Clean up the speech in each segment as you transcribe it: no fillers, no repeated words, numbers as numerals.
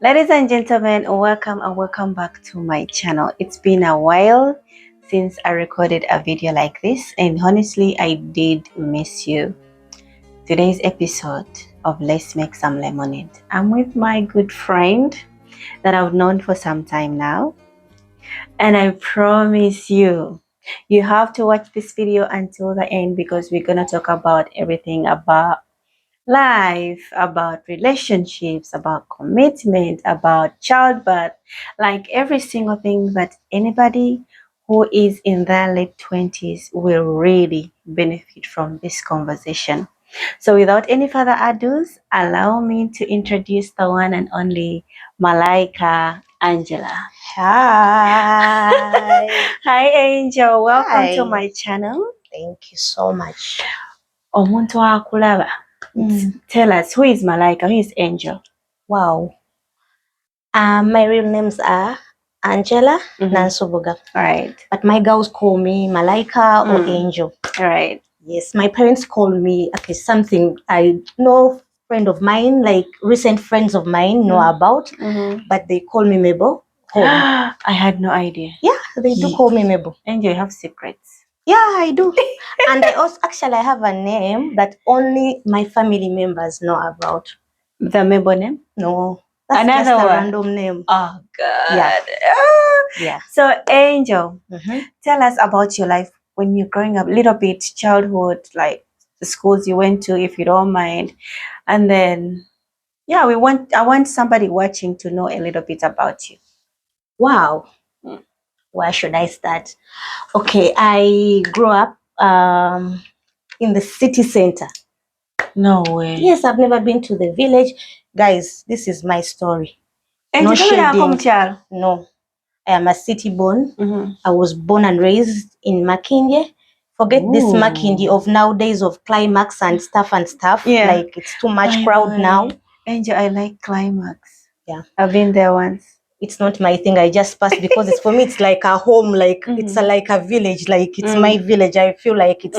Ladies and gentlemen, welcome and welcome back to my channel. It's been a while since I recorded a video like this, and honestly, I did miss you. Today's episode of Let's Make Some Lemonade. I'm with my good friend that I've known for some time now, and I promise you, you have to watch this video until the end because we're gonna talk about everything about life, about relationships, about commitment, about childbirth, like every single thing that anybody who is in their late 20s will really benefit from this conversation. So without any further ado, allow me to introduce the one and only Malaika Angela. Hi. Hi Angel, welcome to Hi. my channel. Thank you so much. Omuntu akulaba. Tell us, who is Malaika? Who is Angel? Wow. My real names are Angela Nansubuga. All right. But my girls call me Malaika or Angel. All right. Yes, my parents call me something I know friend of mine, like recent friends of mine know about, but they call me Mabel. I had no idea. Yeah, they do call me Mabel. Angel, you have secrets. Yeah, I do. And I also I have a name that only my family members know about. The Mabel name? No. That's another just a one. Random name. Oh God. Yeah. Yeah. So Angel, tell us about your life when you're growing up, a little bit, childhood, like the schools you went to, if you don't mind. And then I want somebody watching to know a little bit about you. Wow. Where should I start? Okay, I grew up in the city center. No way. Yes, I've never been to the village. Guys, this is my story. No shading. No, I am a city born. I was born and raised in Makindye. Forget this Makindye of nowadays of climax and stuff. Yeah. Like it's too much crowd now. Angel, I like climax. Yeah. I've been there once. It's not my thing. I just passed because it's for me. It's like a home. Like it's like a village. Like it's my village. I feel like it's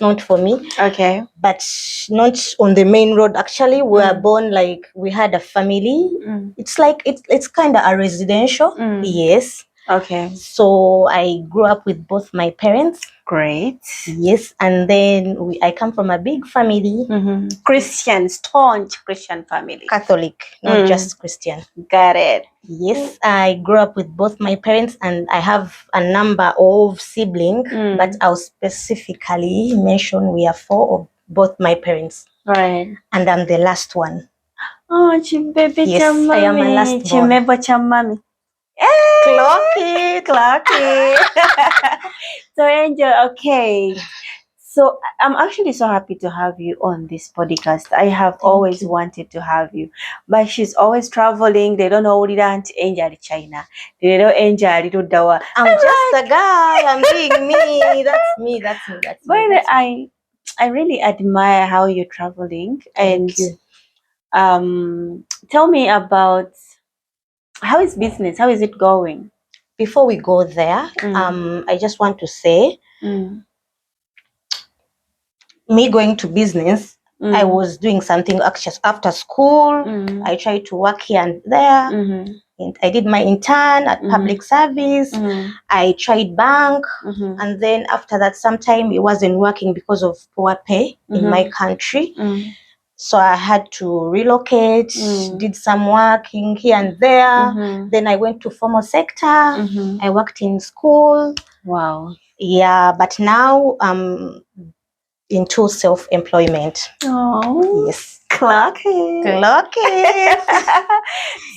not for me. Okay. But not on the main road. Actually, we were born like we had a family. It's like it's kind of a residential. Yes. Okay. So I grew up with both my parents. Great. Yes, and then I come from a big family. Christian, staunch Christian family. Catholic, not just Christian. Got it. Yes, I grew up with both my parents, and I have a number of siblings, but I'll specifically mention we are 4 of both my parents. Right. And I'm the last one. Oh, Chimbebe yes, I am a last born. Chimebo chamami. Clock it. So Angel, okay. So I'm actually so happy to have you on this podcast. I have always wanted to have you, but she's always traveling. They don't know what it is. Angel China. They don't Angel little Dawa. I'm just a girl. I'm being me. That's me. By the way, I really admire how you're traveling. And tell me about how is business? How is it going? Before we go there, I just want to say, me going to business, I was doing something after school. I tried to work here and there. And I did my intern at public service. I tried bank. And then after that, sometime it wasn't working because of poor pay in my country. So I had to relocate, did some working here and there. Then I went to formal sector. I worked in school. Wow. Yeah, but now I'm into self-employment. Oh. Yes. Clock it.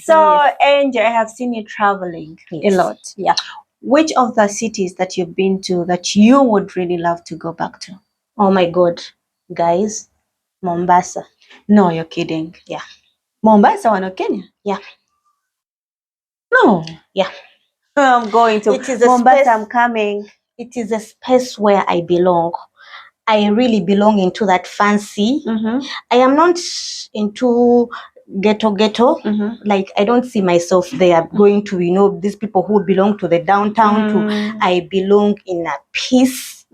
So, Angel, I have seen you traveling a lot. Yeah. Which of the cities that you've been to that you would really love to go back to? Oh my God, guys. Mombasa. No, you're kidding. Yeah. Mombasa, one of Kenya? Yeah. No. Yeah. I'm going to Mombasa. I'm coming. It is a space where I belong. I really belong into that fancy. I am not into ghetto. Like I don't see myself there going to, these people who belong to the downtown. I belong in a peace,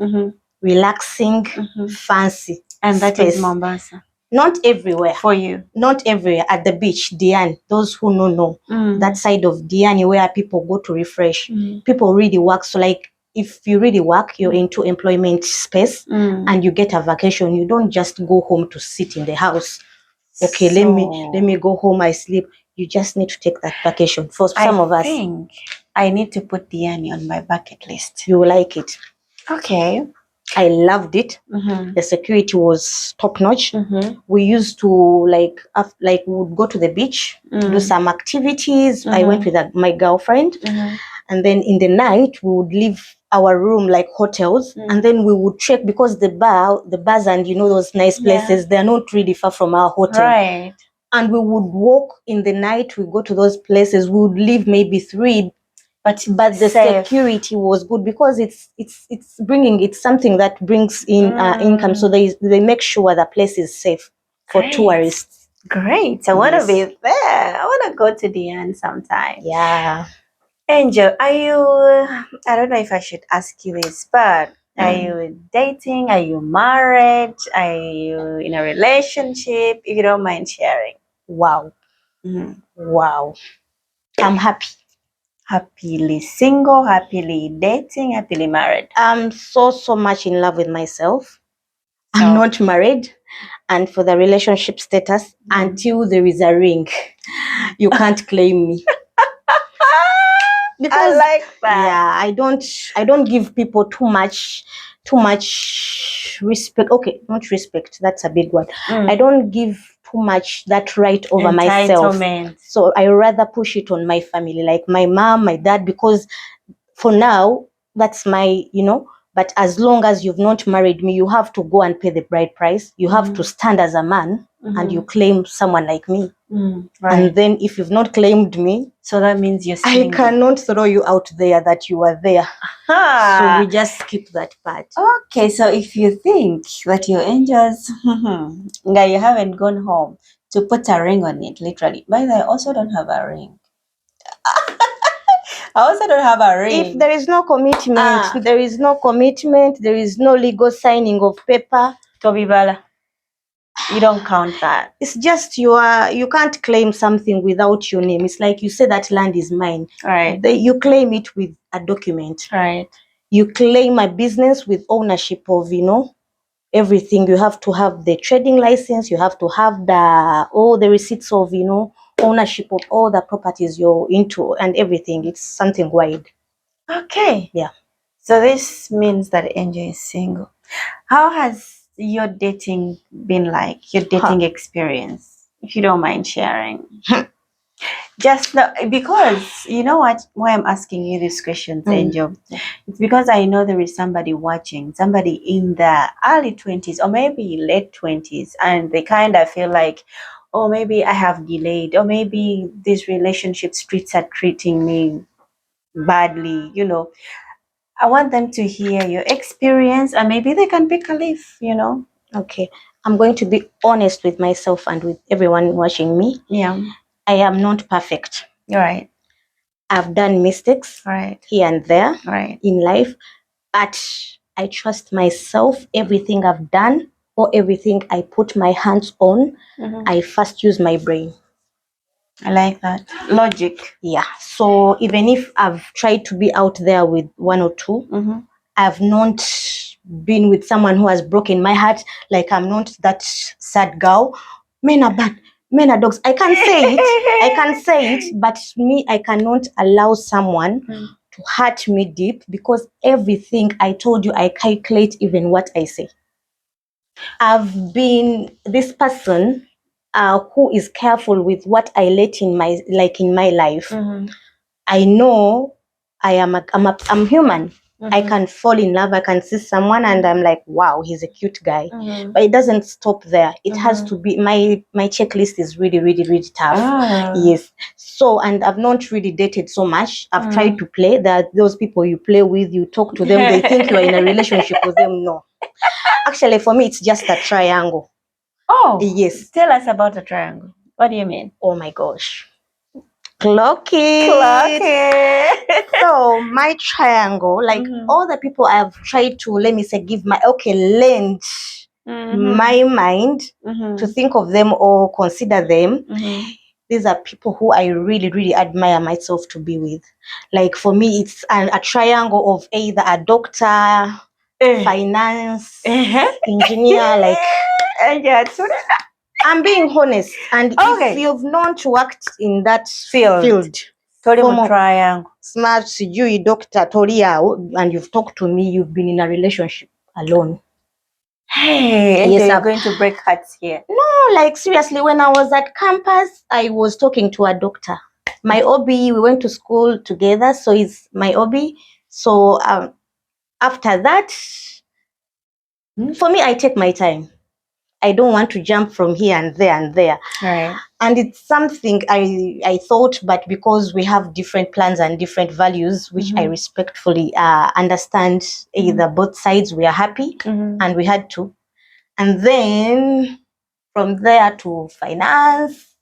relaxing, fancy. And that is Mombasa. Not everywhere. For you? Not everywhere. At the beach, Diani, those who know. That side of Diani where people go to refresh. People really work. So like, if you really work, you're into employment space and you get a vacation, you don't just go home to sit in the house. Okay, let me go home, I sleep. You just need to take that vacation. For some of us, I think I need to put Diani on my bucket list. You will like it. Okay. I loved it. The security was top notch. We used to like we would go to the beach, do some activities. I went with my girlfriend, and then in the night we would leave our room like hotels, and then we would trek because the bars and those nice places, they're not really far from our hotel. Right. And we would walk in the night. We go to those places. We would leave maybe 3. But the security was good because it's something that brings in income. So they make sure the place is safe for tourists. Great. I want to be there. I want to go to the end sometime. Yeah. Angel, are you, I don't know if I should ask you this, but are you dating? Are you married? Are you in a relationship? If you don't mind sharing. Wow. Wow. I'm happy. Happily single, happily dating, happily married. I'm so much in love with myself. I'm not married. And for the relationship status, until there is a ring, you can't claim me. Because, I like that. Yeah, I don't give people too much respect. Okay, not respect. That's a big word. I don't give too much that right over myself. So I rather push it on my family, like my mom, my dad, because for now, that's my, but as long as you've not married me, you have to go and pay the bride price. You have to stand as a man and you claim someone like me. Right. And then if you've not claimed me, so that means you're single. I cannot throw you out there that you are there. So we just skip that part. Okay, so if you think that your angels, you haven't gone home to put a ring on it, literally. By the way, I also don't have a ring. I also don't have a ring. If there is no commitment, there is no commitment, there is no legal signing of paper. Toby Bala, you don't count that. It's just you can't claim something without your name. It's like you say that land is mine. Right. You claim it with a document. Right. You claim a business with ownership of, everything. You have to have the trading license. You have to have all the receipts of, ownership of all the properties you're into and everything. It's something wide. Okay. Yeah. So this means that Angel is single. How has your dating been like? Your dating experience, if you don't mind sharing. Just because you know why I'm asking you these questions, Angel. It's because I know there is somebody watching, somebody in the early 20s or maybe late 20s, and they kind of feel like, oh, maybe I have delayed, or maybe these relationship streets are treating me badly. I want them to hear your experience and maybe they can pick a leaf. Okay. I'm going to be honest with myself and with everyone watching me. Yeah. I am not perfect. Right. I've done mistakes here and there in life, but I trust myself. Everything I've done or everything I put my hands on, I first use my brain. I like that. Logic. Yeah. So even if I've tried to be out there with one or two, I've not been with someone who has broken my heart. Like, I'm not that sad girl. Men are bad. Men are dogs. I can't say it. But me, I cannot allow someone to hurt me deep, because everything I told you, I calculate even what I say. I've been this person who is careful with what I let in my life. I know I'm human. I can fall in love. I can see someone and I'm like, wow, he's a cute guy. But it doesn't stop there. It has to be, my checklist is really, really, really tough. Yes. So, and I've not really dated so much. I've tried to play. That those people you play with, you talk to them, they think you're in a relationship with them. No. Actually, for me, it's just a triangle. Oh, yes. Tell us about a triangle. What do you mean? Oh my gosh. Clock it. So my triangle, like all the people I've tried to, let me say, give my lend my mind to think of them or consider them. These are people who I really, really admire myself to be with. Like for me, it's a triangle of either a doctor, finance, engineer, like. I'm being honest. And if you've not worked in that field triangle. Smart, you doctor, Toria, and you've talked to me, you've been in a relationship alone. Hey, yes, you're going to break hearts here. No, like seriously, when I was at campus, I was talking to a doctor. My OB, we went to school together, so it's my OB. So after that, for me, I take my time. I don't want to jump from here and there and there. Right. And it's something I thought, but because we have different plans and different values, which I respectfully understand, either both sides, we are happy and we had to. And then from there to finance.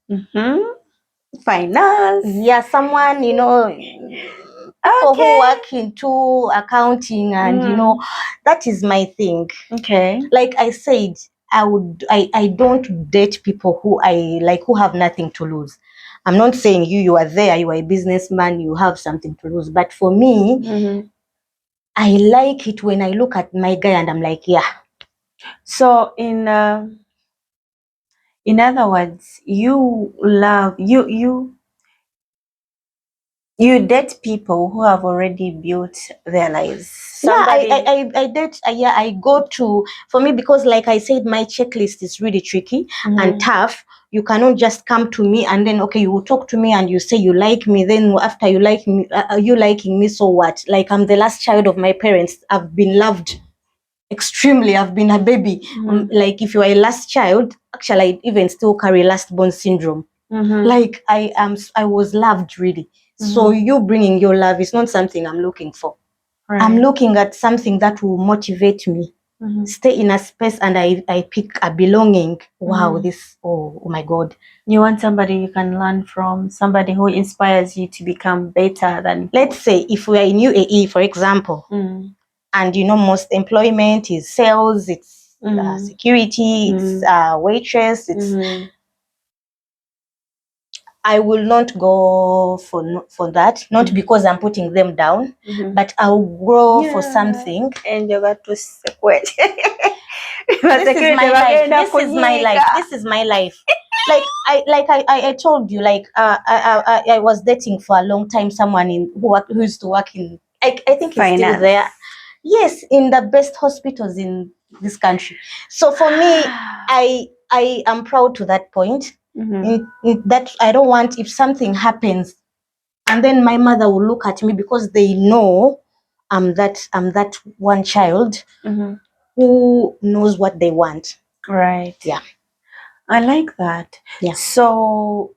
Finance. Yeah, someone, people who work into accounting and, that is my thing. Okay. Like I said, I don't date people who who have nothing to lose. I'm not saying you are there, you are a businessman, you have something to lose. But for me, I like it when I look at my guy and I'm like, yeah. So in other words, you date people who have already built their lives. Somebody... I date. I go to, for me, because like I said, my checklist is really tricky and tough. You cannot just come to me and then, okay, you will talk to me and you say you like me. Then after you like me, you liking me, so what? Like I'm the last child of my parents. I've been loved extremely. I've been a baby. Like if you are a last child, actually I even still carry last born syndrome. Like I was loved really. So you bringing your love is not something I'm looking for. Right. I'm looking at something that will motivate me. Stay in a space and I pick a belonging. Wow, this, oh my God. You want somebody you can learn from, somebody who inspires you to become better than... Let's say if we are in UAE, for example, and most employment is sales, it's security, it's waitress, it's... I will not go for that, not because I'm putting them down, but I'll grow for something. And you're going to sequet. This is my life. This is my life. This is my life. I told you, like I was dating for a long time someone who used to work in, I think he's still there. Yes, in the best hospitals in this country. So for me, I am proud to that point. That I don't want, if something happens and then my mother will look at me, because they know I'm that one child who knows what they want. Right. Yeah. I like that. Yeah. So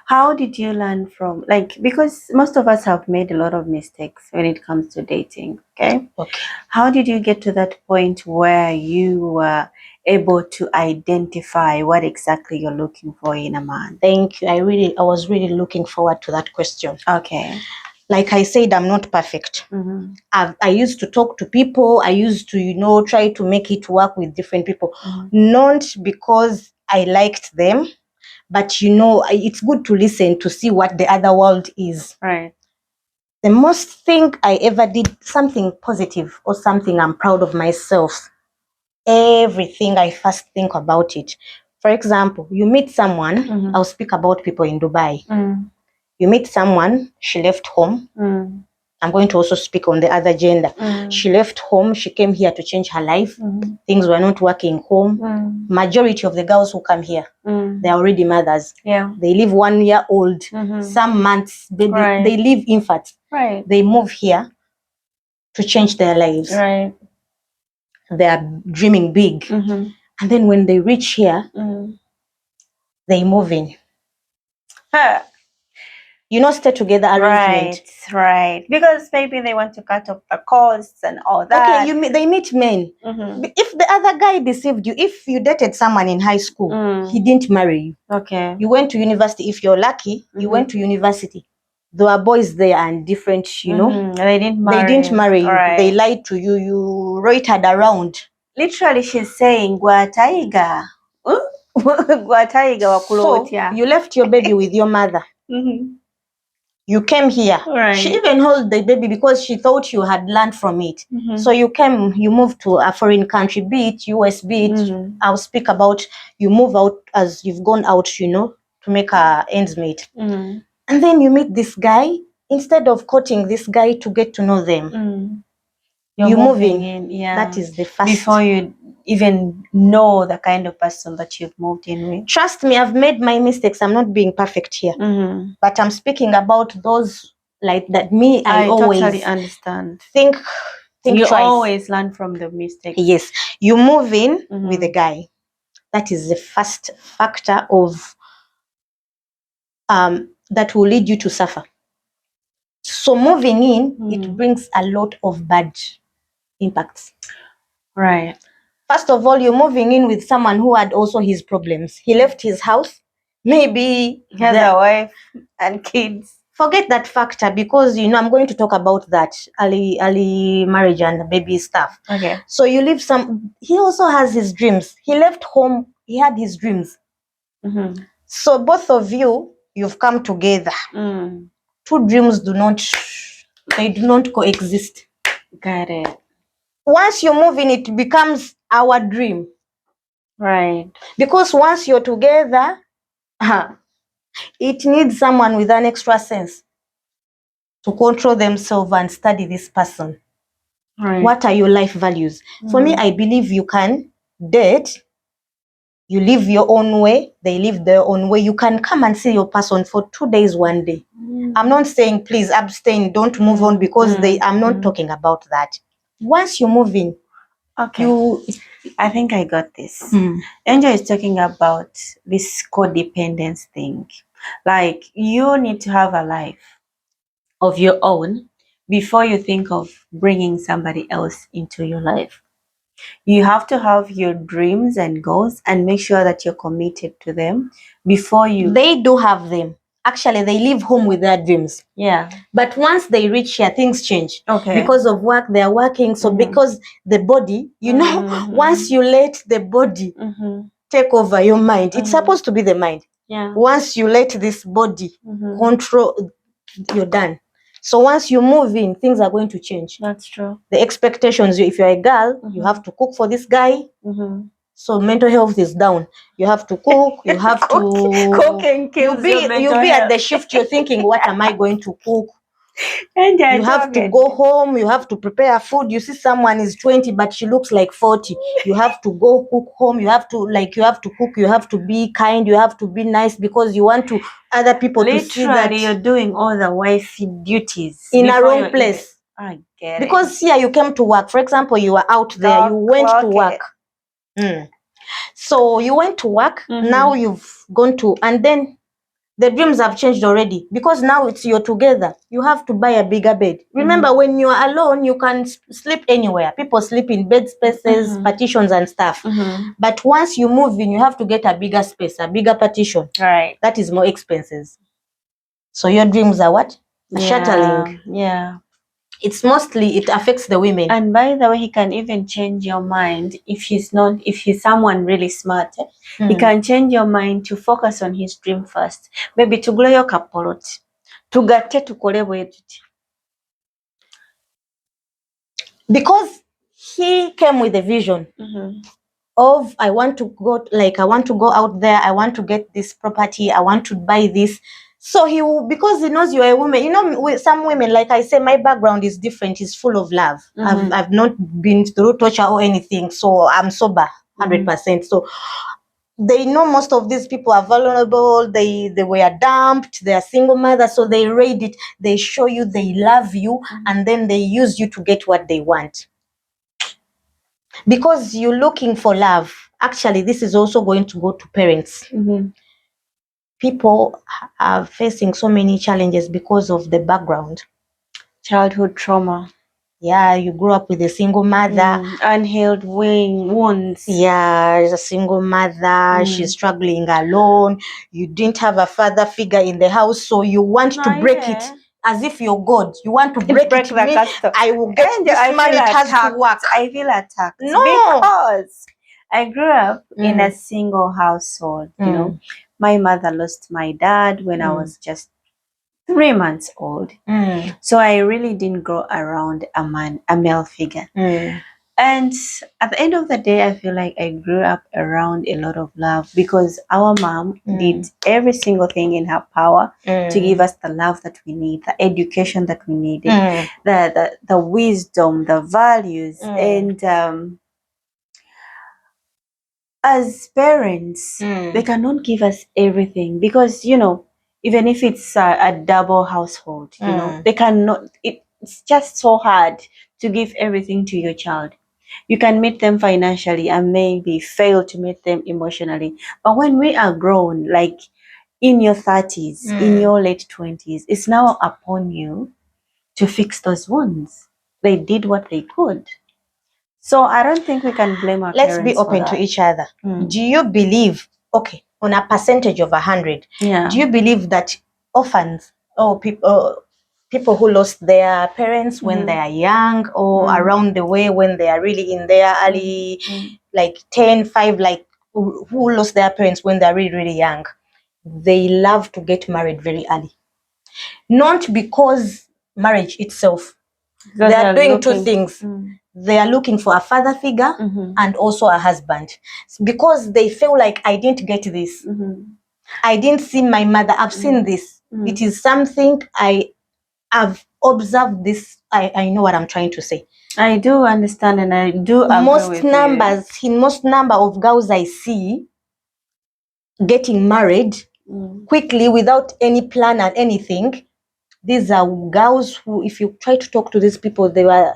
how did you learn from, like, because most of us have made a lot of mistakes when it comes to dating, okay? How did you get to that point where you were able to identify what exactly you're looking for in a man? Thank you. I was really looking forward to that question. Okay. Like I said, I'm not perfect. I used to talk to people. I used to, try to make it work with different people. Not because I liked them, but it's good to listen to see what the other world is. Right. The most thing I ever did, something positive or something I'm proud of myself, everything I first think about it. For example, you meet someone, I'll speak about people in Dubai. You meet someone, she left home. I'm going to also speak on the other gender. She left home, she came here to change her life. Things were not working home. Majority of the girls who come here, they're already mothers. Yeah. They live 1 year old, some months, baby. Right. They live infants. Right. They move here to change their lives. Right. They are dreaming big. And then when they reach here, they move in. Stay together arrangement. Right. Because maybe they want to cut off the costs and all that. Okay, they meet men. If the other guy deceived you, if you dated someone in high school, he didn't marry you. Okay. You went to university. If you're lucky, you went to university. There are boys there and different, They didn't marry. They didn't marry you. Right. They lied to you. You loitered around. literally she's saying Gwataiga. Gwataiga wakulotya. So you left your baby with your mother. You came here. Right. She even held the baby because she thought you had learned from it. So you moved to a foreign country, be it US, be it, I'll speak about you move out as you've gone out, to make ends meet. And then you meet this guy. Instead of courting this guy to get to know them, you're moving in. Yeah. That is the first. Before you even know the kind of person that you've moved in with. Trust me, I've made my mistakes. I'm not being perfect here. But I'm speaking about those like that. I always totally understand. Think you twice. Always learn from the mistakes. Yes. You move in with a guy. That is the first factor of that will lead you to suffer. So moving in, it brings a lot of bad impacts. Right. First of all, you're moving in with someone who had also his problems. He left his house. Maybe he has a wife and kids. Forget that factor because, I'm going to talk about that early marriage and baby stuff. Okay. So you leave he also has his dreams. He left home. He had his dreams. So both of you've come together. Two dreams do not coexist. Got it. Once you move in, it becomes our dream. Right. Because once you're together, it needs someone with an extra sense to control themselves and study this person. Right. What are your life values? For me, I believe you can date. You live your own way. They live their own way. You can come and see your person for 2 days, 1 day. I'm not saying please abstain, don't move on because I'm not talking about that. Once you move in, okay. I think I got this. Angel is talking about this codependence thing. Like you need to have a life of your own before you think of bringing somebody else into your life. You have to have your dreams and goals and make sure that you're committed to them before you... They do have them. Actually, they leave home with their dreams. Yeah. But once they reach here, things change. Okay. Because of work, they are working. So because the body, once you let the body take over your mind, it's supposed to be the mind. Yeah. Once you let this body control, you're done. So once you move in, things are going to change. That's true. The expectations, if you're a girl, you have to cook for this guy. So mental health is down. You have to cook. You have to cooking kills you'll be at the shift. You're thinking, what am I going to cook? And you have to go home. You have to prepare food. You see someone is 20, but she looks like 40. You have to go cook home. You have to cook. You have to be kind. You have to be nice because you want other people to see that you're doing all the wifey duties in a wrong place. I get it. Because here you came to work. For example, you were out there. You went to work. So you went to work. Now you've gone to, and then the dreams have changed already because now you're together. You have to buy a bigger bed. Remember, when you're alone, you can sleep anywhere. People sleep in bed spaces, partitions and stuff. But once you move in, you have to get a bigger space, a bigger partition. Right. That is more expenses. So your dreams are what? Shattering. Yeah. It affects the women. And by the way, he can even change your mind if he's someone really smart. He can change your mind to focus on his dream first. Maybe to grow your kapoloti. Tugatte tukole bwetuti. Because he came with a vision of I want to go out there, I want to get this property, I want to buy this. So because he knows you're a woman, with some women, like I say, my background is different, it's full of love. I've not been through torture or anything, so I'm sober 100%. So they know most of these people are vulnerable, they were dumped, they are single mothers, so they read it, they show you they love you, and then they use you to get what they want. Because you're looking for love. Actually, this is also going to go to parents. People are facing so many challenges because of the background. Childhood trauma. Yeah, you grew up with a single mother. Unhealed wounds. Yeah, as a single mother, she's struggling alone. You didn't have a father figure in the house, so you want to break it. as if you're God. You want to break it to me. I will get this man. It has to work. I feel attacked. No. Because I grew up in a single household. You know, my mother lost my dad when I was just 3 months old. So I really didn't grow around a male figure. And at the end of the day, I feel like I grew up around a lot of love because our mom did every single thing in her power to give us the love that we need, the education that we needed, the wisdom, the values. And as parents, they cannot give us everything because, you know, even if it's a double household, you know, they cannot, it's just so hard to give everything to your child. You can meet them financially and maybe fail to meet them emotionally. But when we are grown, like in your 30s, in your late 20s, it's now upon you to fix those wounds. They did what they could. So I don't think we can blame our parents. Let's be open to each other. Do you believe, okay, on a percentage of 100, do you believe that orphans or people who lost their parents when they are young or around the way when they are really in their early, like 10, 5, like who lost their parents when they're really, really young, they love to get married very early? Not because marriage itself. They are doing two things. They are looking for a father figure and also a husband because they feel like, I didn't get this. I didn't see my mother. I've seen this. It is something I have observed this. I know what I'm trying to say. I do understand and I do agree with you. In most number of girls I see getting married quickly without any plan and anything, these are girls who, if you try to talk to these people, they were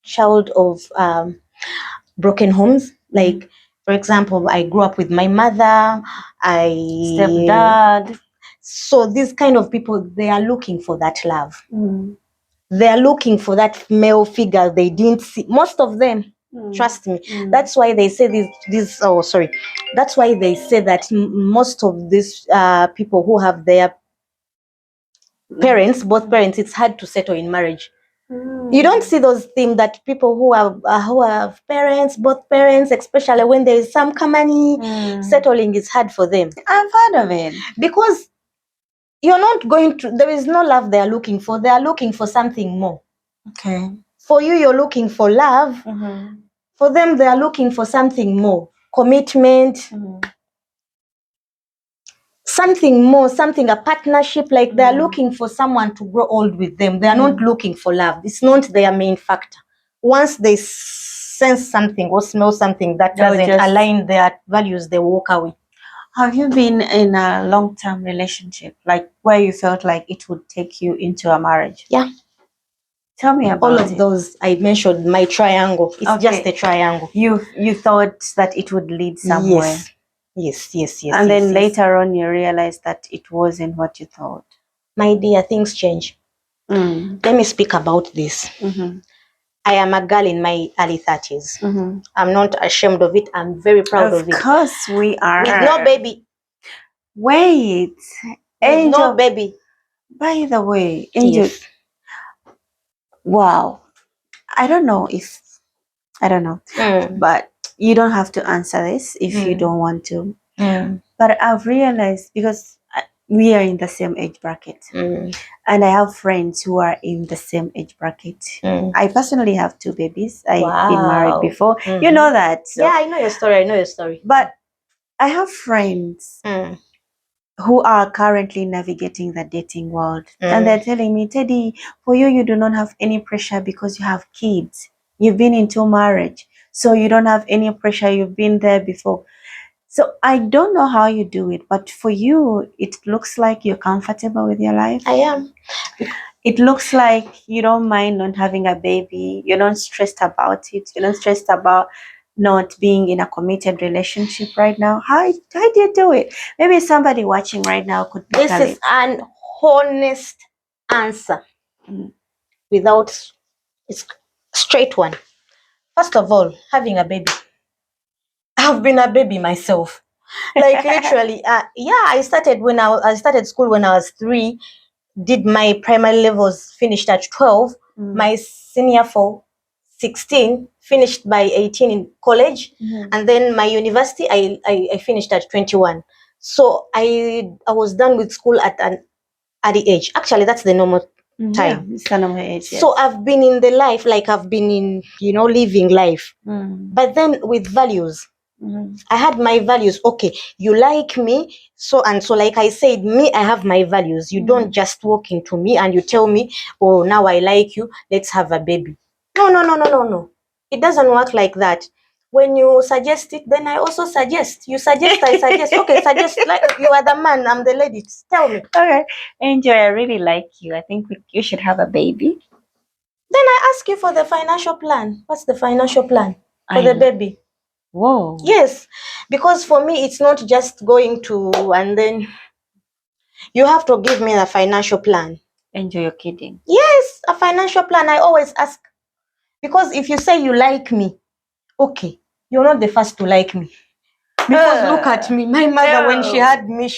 child of broken homes. Like, for example, I grew up with my mother, stepdad. So these kind of people, they are looking for that love. They are looking for that male figure they didn't see. Most of them, trust me. That's why they say that's why they say that most of these people who have their parents, both parents, it's hard to settle in marriage. You don't see those things that people who have parents, both parents, especially when there is some money, settling is hard for them. I've heard of it. Because you're not going to, there is no love they are looking for. They are looking for something more. Okay. For you, you're looking for love. For them, they are looking for something more. Commitment. Something more, a partnership, like they're looking for someone to grow old with them. They are not looking for love. It's not their main factor. Once they sense something or smell something that doesn't align their values, they walk away. Have you been in a long-term relationship, like where you felt like it would take you into a marriage? Yeah. Tell me about all of those. I mentioned my triangle. It's just a triangle. You thought that it would lead somewhere. Yes. And then later on you realized that it wasn't what you thought. My dear, things change. Let me speak about this. I am a girl in my early 30s. I'm not ashamed of it. I'm very proud of it. Of course we are. With no baby. Wait. Angel. No baby. By the way, Angel. Yes. Wow. I don't know. But you don't have to answer this if you don't want to. But I've realized, because we are in the same age bracket, and I have friends who are in the same age bracket. I personally have 2 babies. I've been married before. You know that. So. Yeah, I know your story. But I have friends who are currently navigating the dating world. And they're telling me, Teddy, for you do not have any pressure because you have kids. You've been into marriage, so you don't have any pressure. You've been there before. So I don't know how you do it, but for you, it looks like you're comfortable with your life. I am. It looks like you don't mind not having a baby. You're not stressed about it. You're not stressed about not being in a committed relationship right now. How do you do it? Maybe somebody watching right now could tell it. This is an honest answer without it's straight one. First of all, having a baby. I've been a baby myself. Like literally, I started school when I was 3. did my primary levels, finished at 12. My senior for 16, finished by 18 in college. And then my university, I finished at 21. So I was done with school at an early age. Actually, that's the normal time. Yeah, it's the normal age. So I've been in the life, like I've been in, living life. But then with values. I had my values. Okay, you like me, so and so. Like I said, me, I have my values. You don't just walk into me and you tell me, oh, now I like you, let's have a baby. No, no, no, no, no, no. It doesn't work like that. When you suggest it, then I also suggest. You suggest, I suggest. Okay, suggest. Like you are the man, I'm the lady. Tell me. Okay, Angel, I really like you. I think you should have a baby. Then I ask you for the financial plan. What's the financial plan for the baby? Whoa. Yes, because for me, it's not just going to, and then you have to give me a financial plan. Angel, you're kidding. Yes, a financial plan. I always ask, because if you say you like me, okay, you're not the first to like me. Because look at me, my mother, when she had me,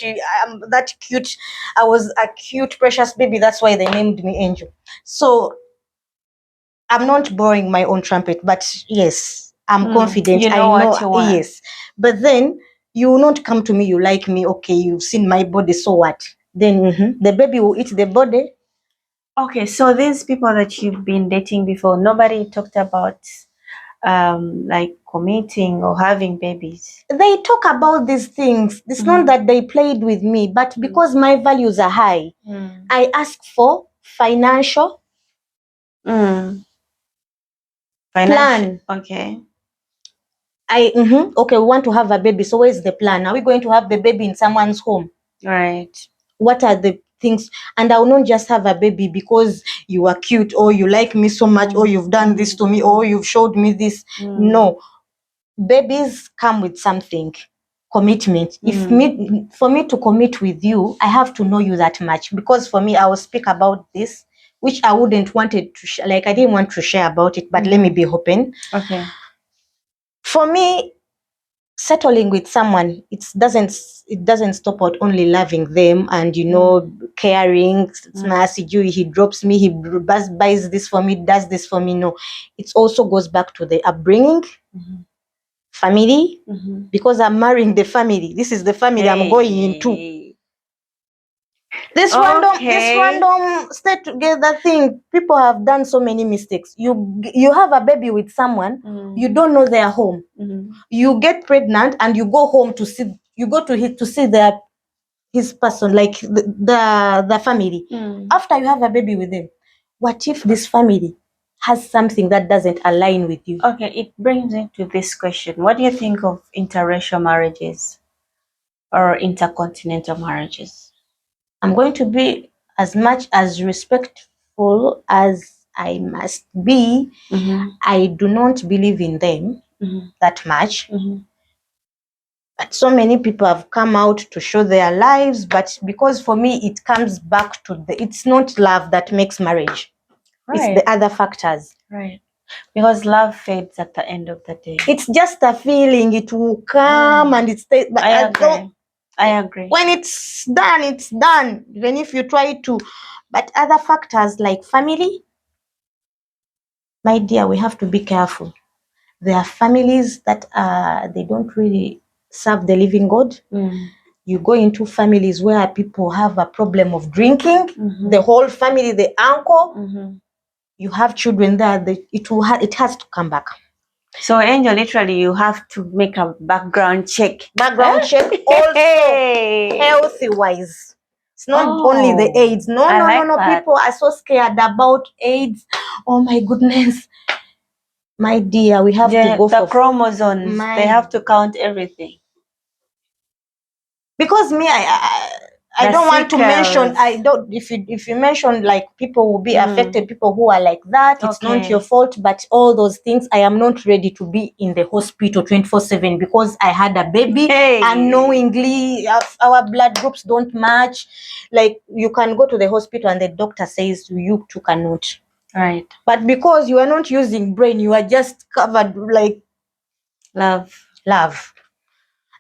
I'm that cute. I was a cute, precious baby. That's why they named me Angel. So I'm not blowing my own trumpet, but yes, I'm confident. You know what you want. Yes, but then you will not come to me. You like me, okay? You've seen my body, so what? Then the baby will eat the body. Okay, so these people that you've been dating before, nobody talked about like committing or having babies. They talk about these things. It's not that they played with me, but because my values are high, I ask for financial plan. Okay. Okay, we want to have a baby. So where's the plan? Are we going to have the baby in someone's home? Right. What are the things? And I will not just have a baby because you are cute or you like me so much or you've done this to me or you've showed me this. No. Babies come with something. Commitment. For me to commit with you, I have to know you that much, because for me, I will speak about this, which I wouldn't wanted to share. Like I didn't want to share about it, but let me be open. Okay. For me, settling with someone, it doesn't stop at only loving them and caring. He drops me, he buys this for me, does this for me. No, it also goes back to the upbringing, family, because I'm marrying the family. This is the family I'm going into. This random stay together thing, people have done so many mistakes. You have a baby with someone, you don't know their home. You get pregnant and you go home to see, you go to see his person, like the family. After you have a baby with them, what if this family has something that doesn't align with you? Okay, it brings me to this question. What do you think of interracial marriages or intercontinental marriages? I'm going to be as much as respectful as I must be. I do not believe in them that much. But so many people have come out to show their lives. But because for me, it comes back to it's not love that makes marriage. Right. It's the other factors. Right. Because love fades at the end of the day. It's just a feeling. It will come and it's. But I agree. When it's done, it's done. Even if you try to. But other factors like family, my dear, we have to be careful. There are families that they don't really serve the living God. You go into families where people have a problem of drinking, the whole family, the uncle, you have children there, it has to come back. So Angel, literally you have to make a background check. Check also healthy wise. It's not only the AIDS. No. People are so scared about AIDS. Oh my goodness. My dear, we have to go for the chromosomes. They have to count everything. Because me, I don't want to mention. I don't. If you mention, like, people will be affected. People who are like that. It's not your fault. But all those things, I am not ready to be in the hospital 24/7 because I had a baby. Unknowingly, our blood groups don't match. Like, you can go to the hospital and the doctor says you two cannot. Right. But because you are not using brain, you are just covered like love.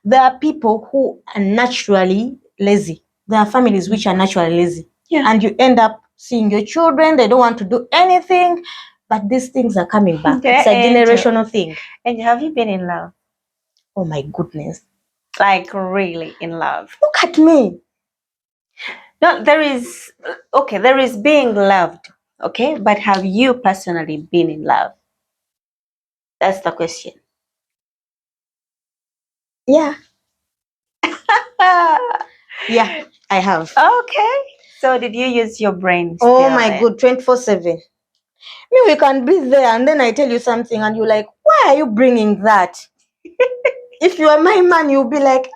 There are people who are naturally lazy. There are families which are naturally lazy. and you end up seeing your children, they don't want to do anything, but these things are coming back. It's a generational thing. And have you been in love? Oh my goodness. Like really in love? Look at me. No, there is being loved, okay? But have you personally been in love? That's the question. Yeah. Yeah, I have. Okay. So did you use your brain? Oh my good, 24/7. Me, we can be there and then I tell you something and you're like, why are you bringing that? If you are my man, you'll be like,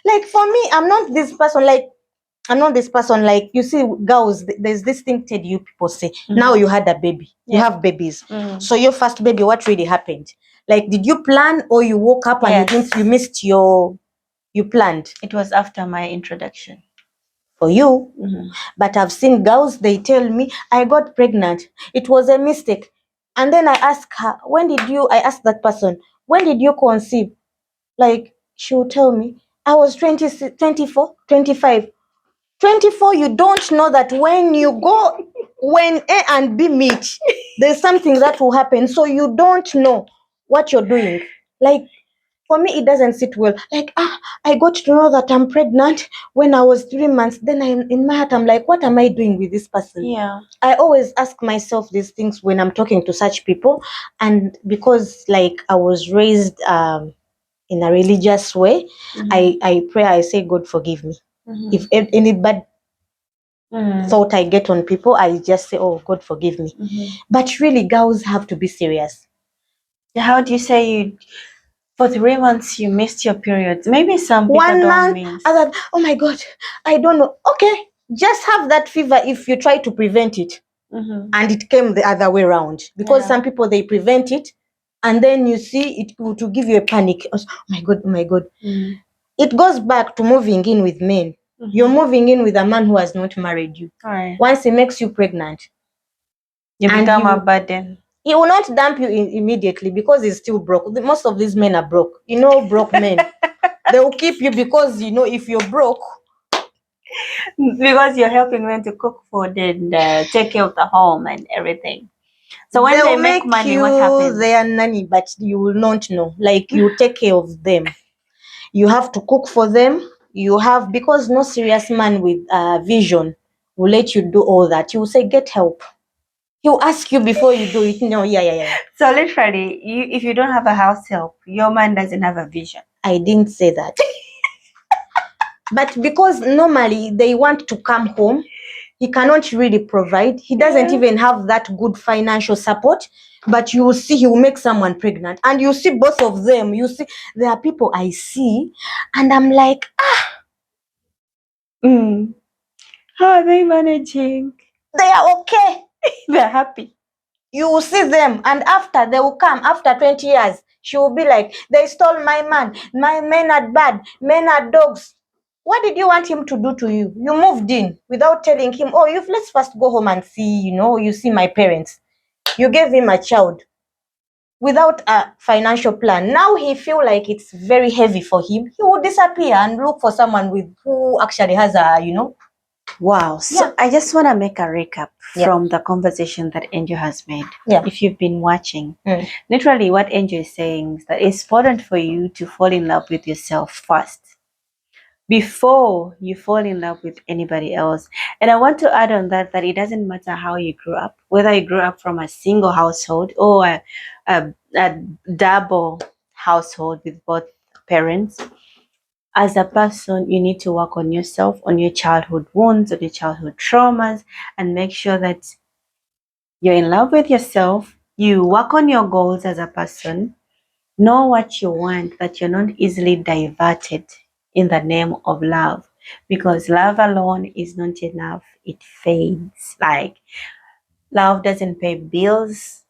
like for me, I'm not this person. Like, you see, girls, there's this thing Ted, you people say, now you had a baby, you have babies. So your first baby, what really happened? Like, did you plan or you woke up and you missed you planned? It was after my introduction. For you. But I've seen girls, they tell me, I got pregnant. It was a mistake. And then I ask her, I asked that person, when did you conceive? Like, she will tell me, I was 24, 25. 24, you don't know that when A and B meet, there's something that will happen. So you don't know what you're doing. Like, for me, it doesn't sit well. Like, I got to know that I'm pregnant when I was 3 months. Then in my heart, I'm like, what am I doing with this person? Yeah. I always ask myself these things when I'm talking to such people. And because, like, I was raised in a religious way, I pray, I say, God, forgive me. If any bad thought I get on people, I just say, oh, God, forgive me. But really, girls have to be serious. How do you say for 3 months you missed your periods? Maybe some people 1 don't month, miss. I thought, oh my God, I don't know. Okay, just have that fever if you try to prevent it. And it came the other way around. Because some people, they prevent it, and then you see it to give you a panic. Oh my God, oh my God. It goes back to moving in with men. You're moving in with a man who has not married you. Right. Once he makes you pregnant, you become a burden. He will not dump you immediately because he's still broke. Most of these men are broke. Broke men. They will keep you because, if you're broke. Because you're helping them to cook food and take care of the home and everything. So when they make money, what happens? They are nanny, but you will not know. Like, you take care of them. You have to cook for them. Because no serious man with vision will let you do all that. He will say, get help. He'll ask you before you do it. No, yeah. So literally, if you don't have a house help, your man doesn't have a vision. I didn't say that. But because normally they want to come home, he cannot really provide. He doesn't even have that good financial support. But you will see he will make someone pregnant. And you see both of them. You see, there are people I see, and I'm like, how are they managing? They are okay. They're happy. You will see them, and after they will come after 20 years, she will be like, they stole my man. My men are bad. Men are dogs. What did you want him to do to you? You moved in without telling him, oh, let's first go home and see, you see my parents. You gave him a child without a financial plan. Now he feel like it's very heavy for him. He will disappear and look for someone who actually has Wow. So I just want to make a recap from the conversation that Angel has made. If you've been watching, literally what Angel is saying is that it's important for you to fall in love with yourself first before you fall in love with anybody else. And I want to add on that it doesn't matter how you grew up, whether you grew up from a single household or a double household with both parents. As a person, you need to work on yourself, on your childhood wounds, on your childhood traumas, and make sure that you're in love with yourself. You work on your goals as a person, know what you want, that you're not easily diverted in the name of love, because love alone is not enough. It fades. Like, love doesn't pay bills.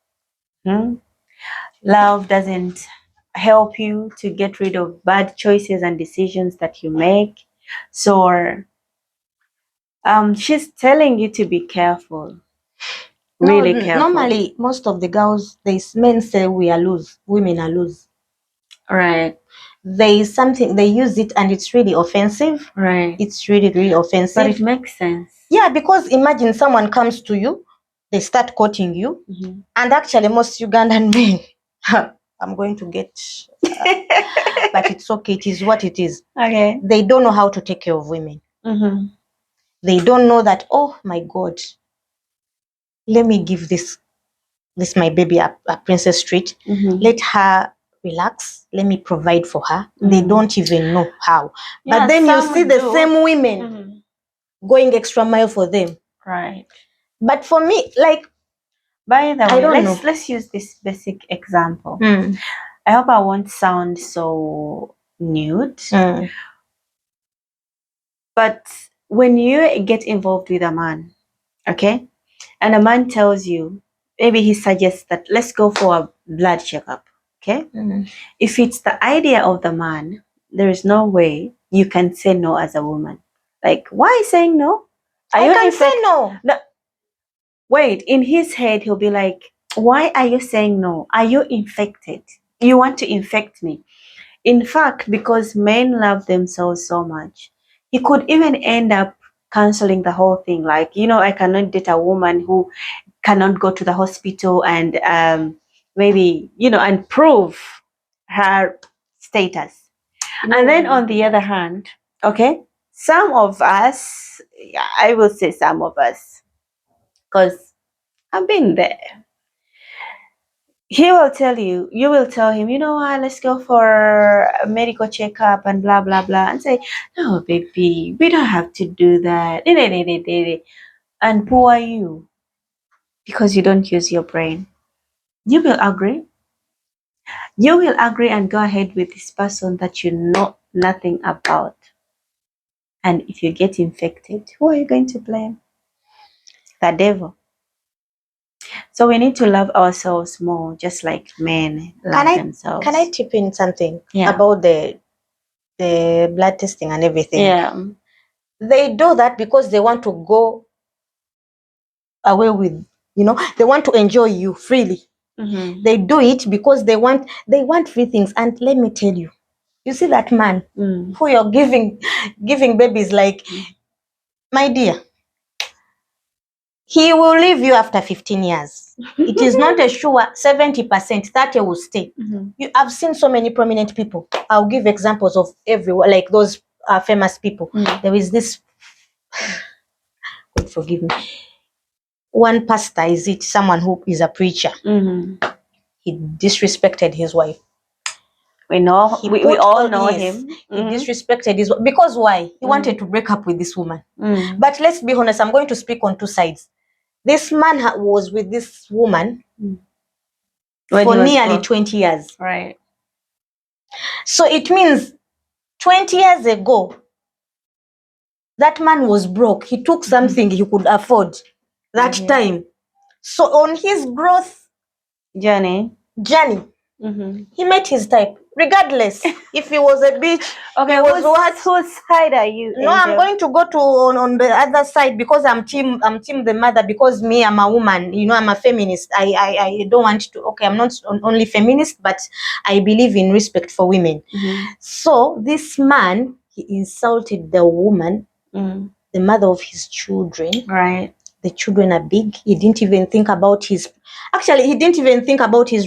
Love doesn't help you to get rid of bad choices and decisions that you make. So she's telling you to be careful. Really careful. Normally, most of the girls, men say we are loose, women are loose. Right. There is something, they use it and it's really offensive. Right. It's really, really offensive. But it makes sense. Yeah, because imagine someone comes to you, they start courting you, and actually most Ugandan men, I'm going to get, but it's okay. It is what it is. Okay. They don't know how to take care of women. They don't know that, oh my God, let me give this my baby a princess treat. Let her relax. Let me provide for her. They don't even know how. Yeah, but then you see the do. same women going extra mile for them. Right. But for me, like, by the I way, don't know. let's use this basic example. I hope I won't sound so nude. But when you get involved with a man, okay, and a man tells you, maybe he suggests that let's go for a blood checkup, okay? If it's the idea of the man, there is no way you can say no as a woman. Like, why saying no? I can say no. Wait, in his head, he'll be like, why are you saying no? Are you infected? You want to infect me? In fact, because men love themselves so much, he could even end up canceling the whole thing. Like, I cannot date a woman who cannot go to the hospital and maybe, and prove her status. And then on the other hand, okay, some of us, I will say some of us, because I've been there. He will tell you, you will tell him, you know what, let's go for a medical checkup and blah, blah, blah. And say, no, baby, we don't have to do that. And who are you? Because you don't use your brain. You will agree. You will agree and go ahead with this person that you know nothing about. And if you get infected, who are you going to blame? The devil. So we need to love ourselves more, just like men love themselves. Can I tip in something about the blood testing and everything? Yeah. They do that because they want to go away with, they want to enjoy you freely. They do it because they want free things. And let me tell you, you see that man who you're giving babies, like, my dear, he will leave you after 15 years. It is not a sure 70%, 30 will stay. I've seen so many prominent people. I'll give examples of everyone, like those famous people. There is this, God forgive me, one pastor, is it someone who is a preacher? He disrespected his wife. We know, we all know him. He disrespected his wife. Because why? He wanted to break up with this woman. But let's be honest, I'm going to speak on two sides. This man was with this woman for nearly 20 years. Right. So it means 20 years ago, that man was broke. He took something he could afford that time. So on his growth journey, he met his type. Regardless, if he was a bitch, okay, whose side are you? No, Angel? I'm going to go to on the other side because I'm team the mother, because me, I'm a woman. I'm a feminist. I don't want to. Okay, I'm not only feminist, but I believe in respect for women. So this man, he insulted the woman, the mother of his children. Right. The children are big. He didn't even think about his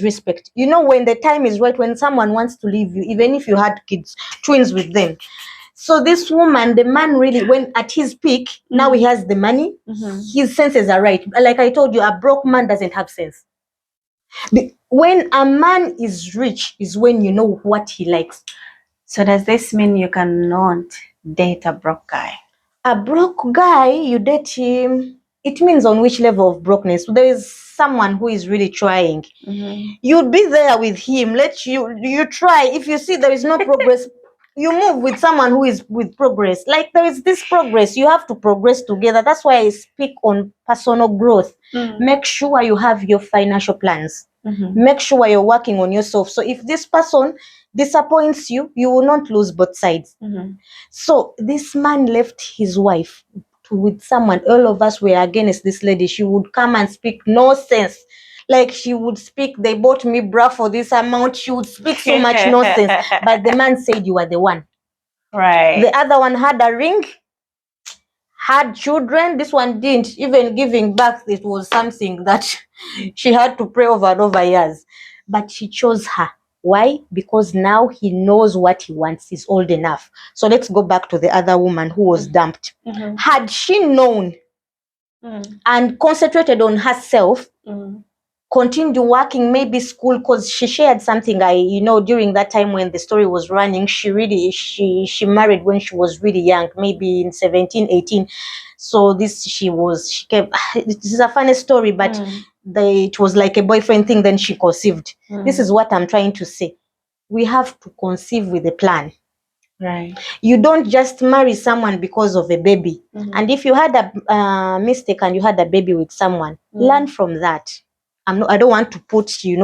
respect. When the time is right, when someone wants to leave you, even if you had kids, twins with them. So this woman, the man really went at his peak. Now he has the money. His senses are right. Like I told you, a broke man doesn't have sense. When a man is rich is when you know what he likes. So does this mean you cannot date a broke guy? A broke guy, you date him, it means on which level of brokenness. There is someone who is really trying. You'd be there with him. You try. If you see there is no progress, you move with someone who is with progress. Like, there is this progress. You have to progress together. That's why I speak on personal growth. Make sure you have your financial plans. Make sure you're working on yourself. So if this person disappoints you, you will not lose both sides. So this man left his wife with someone. All of us were against this lady. She would come and speak nonsense. Like, she would speak, they bought me bra for this amount. She would speak so much nonsense. But the man said, you are the one. Right. The other one had a ring, had children. This one didn't. Even giving birth, it was something that she had to pray over and over years. But he chose her. Why? Because now he knows what he wants. He's old enough. So let's go back to the other woman who was dumped. Had she known and concentrated on herself, continued working, maybe school, because she shared something during that time when the story was running, she married when she was really young, maybe in 17, 18. So this she came, this is a funny story, but it was like a boyfriend thing, then she conceived. This is what I'm trying to say. We have to conceive with a plan. Right. You don't just marry someone because of a baby. And if you had a mistake and you had a baby with someone, learn from that. I don't want to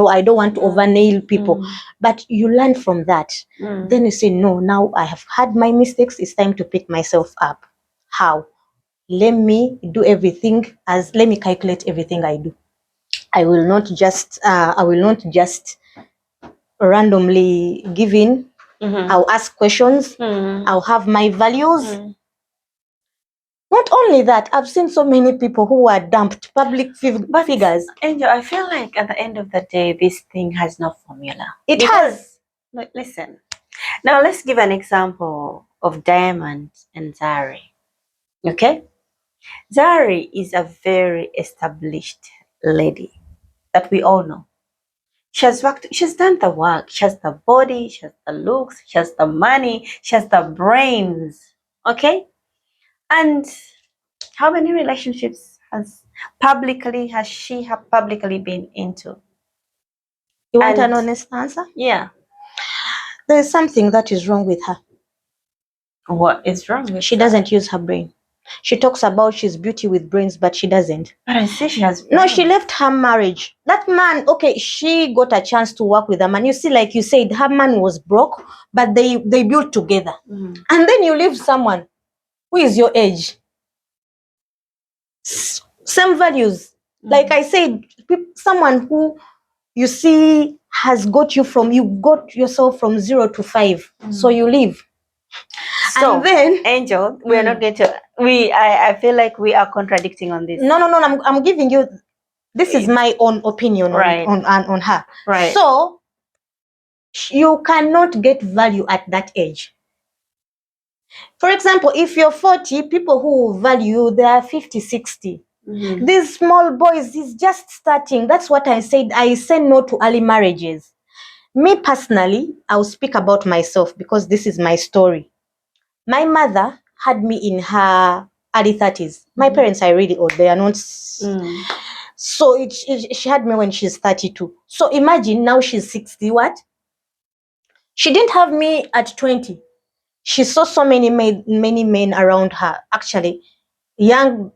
I don't want to overnail people, but you learn from that. Then you say, no, now I have had my mistakes. It's time to pick myself up. How? Let me calculate everything I do. I will not just randomly give in. I'll ask questions. I'll have my values. Not only that, I've seen so many people who are dumped, public figures. Angel, I feel like at the end of the day, this thing has no formula. It has. Listen, now let's give an example of Diamond and Zari. Okay? Zari is a very established lady that we all know. She has worked, she's done the work. She has the body, she has the looks, she has the money, she has the brains. Okay? And how many relationships has she publicly been into? You want an honest answer? Yeah. There's something that is wrong with her. What is wrong with her? She doesn't use her brain. She talks about she's beauty with brains, but she doesn't. But I see she has brains. No, she left her marriage. That man, okay, she got a chance to work with a man. You see, like you said, her man was broke, but they built together. And then you leave someone who is your age. Same values. Like I said, someone who you see has you got yourself from 0 to 5. So you leave. So and then, Angel, we are not going to. I feel like we are contradicting on this. No. I'm giving you. This is my own opinion on her. Right. So you cannot get value at that age. For example, if you're 40, people who value, they are 50, 60. These small boys is just starting. That's what I said. I say no to early marriages. Me personally, I'll speak about myself because this is my story. My mother had me in her early 30s. My parents are really old. They are not. So she had me when she's 32. So imagine now she's 60. What? She didn't have me at 20. She saw so many men around her. Actually, young,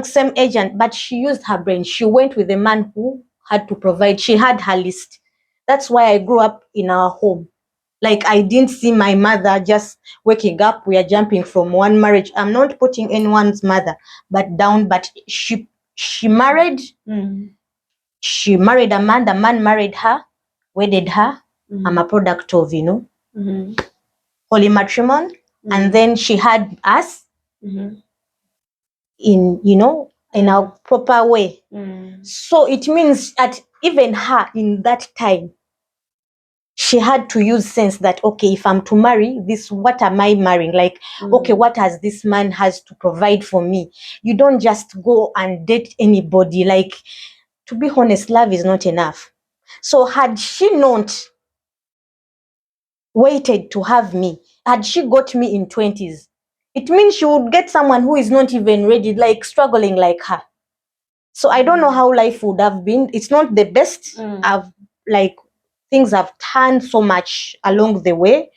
same age, but she used her brain. She went with a man who had to provide. She had her list. That's why I grew up in our home. Like I didn't see my mother just waking up. We are jumping from one marriage. I'm not putting anyone's mother down, but she married. She married a man. The man married her, wedded her. I'm a product of holy matrimony. And then she had us in a proper way. So it means that even her in that time, she had to use sense that, okay, if I'm to marry this, what am I marrying? Like, okay, what has this man has to provide for me? You don't just go and date anybody. Like, to be honest, love is not enough. So had she not waited to have me, had she got me in 20s, it means she would get someone who is not even ready, like struggling like her. So I don't know how life would have been. It's not the best. Things have turned so much along the way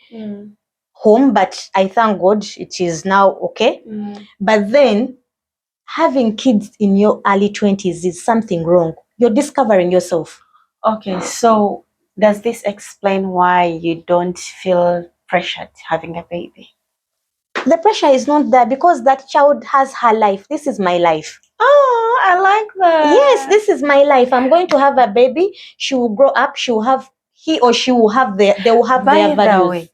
home, but I thank God it is now okay. But then having kids in your early 20s is something wrong. You're discovering yourself. Okay, so does this explain why you don't feel pressured having a baby? The pressure is not there because that child has her life. This is my life. Oh, I like that. Yes, this is my life. I'm going to have a baby. She will grow up. He or she will have they will have their values. By the way,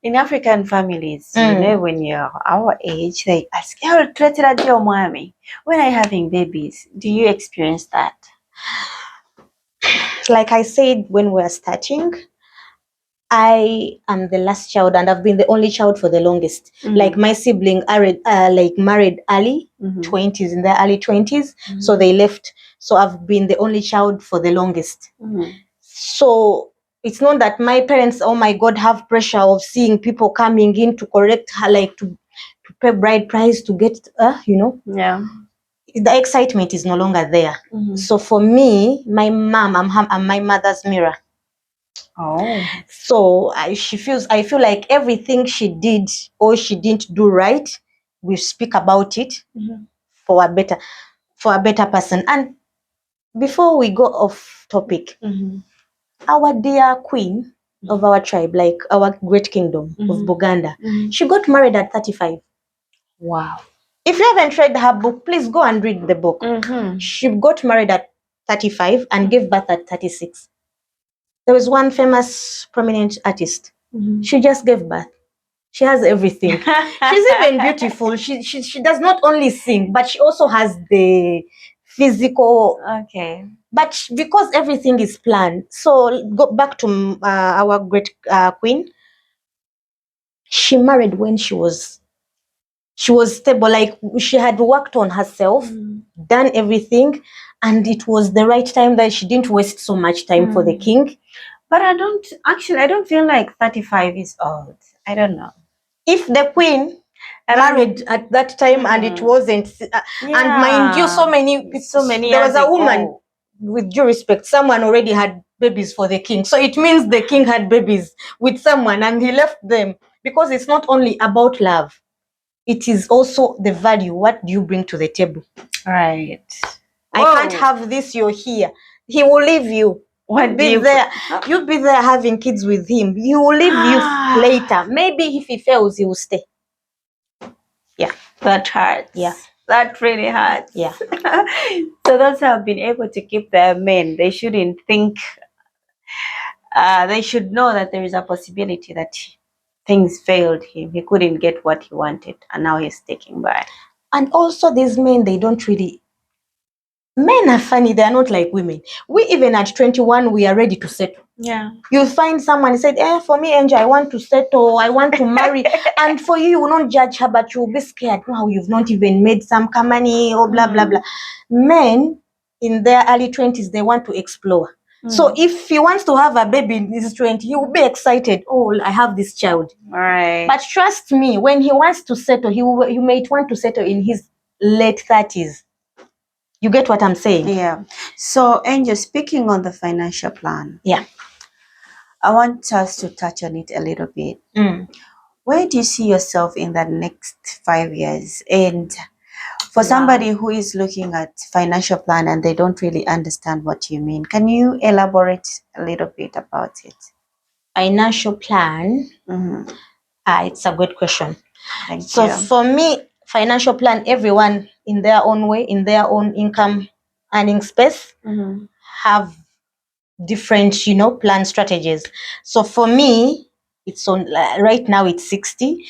in African families, when you're our age, they ask, when are you having babies? Do you experience that? Like I said when we were starting, I am the last child and I've been the only child for the longest. Like my sibling are married early 20s, in their early 20s. So they left. So I've been the only child for the longest. So it's not that my parents, oh my God, have pressure of seeing people coming in to correct her, like to pay bride price to get, Yeah. The excitement is no longer there. So for me, my mom, I'm my mother's mirror. Oh. So I feel like everything she did or she didn't do right, we speak about it for a better person. And before we go off topic, our dear queen of our tribe, like our great kingdom of Buganda, she got married at 35. Wow. If you haven't read her book, please go and read the book. She got married at 35 and gave birth at 36. There was one famous prominent artist. She just gave birth. She has everything. She's even beautiful. She does not only sing, but she also has the physical. Okay. But because everything is planned, so go back to our great queen. She married when she was stable. Like she had worked on herself, done everything, and it was the right time that she didn't waste so much time for the king. But I don't feel like 35 is old. I don't know. If the queen married at that time and it wasn't, and mind you, so many, there was a woman, with due respect, someone already had babies for the king. So it means the king had babies with someone and he left them, because it's not only about love. It is also the value. What do you bring to the table? Right. I can't have this, you're here. He will leave you. You'll be there having kids with him. He will leave you later. Maybe if he fails, he will stay. Yeah. That hurts. Yeah. That really hurts. Yeah. So those who have been able to keep their men, they shouldn't think, they should know that there is a possibility that things failed him. He couldn't get what he wanted, and now he's sticking by. And also these men, they don't really... Men are funny. They are not like women. We, even at 21, we are ready to settle. Yeah. You'll find someone who said, for me, Angel, I want to settle, I want to marry. And for you, you will not judge her, but you'll be scared. Wow, you've not even made some money or blah, blah, blah. Men in their early 20s, they want to explore. So if he wants to have a baby in his 20s, he will be excited. Oh, I have this child. Right. But trust me, when he wants to settle, he might want to settle in his late 30s. You get what I'm saying? Yeah. So, Angel, speaking on the financial plan. Yeah. I want us to touch on it a little bit. Where do you see yourself in the next 5 years? And for somebody who is looking at financial plan and they don't really understand what you mean, can you elaborate a little bit about it? Financial plan? It's a good question. Thank you. So for me, financial plan, everyone in their own way, in their own income earning space, have different, plan strategies. So for me, it's on right now it's 60%.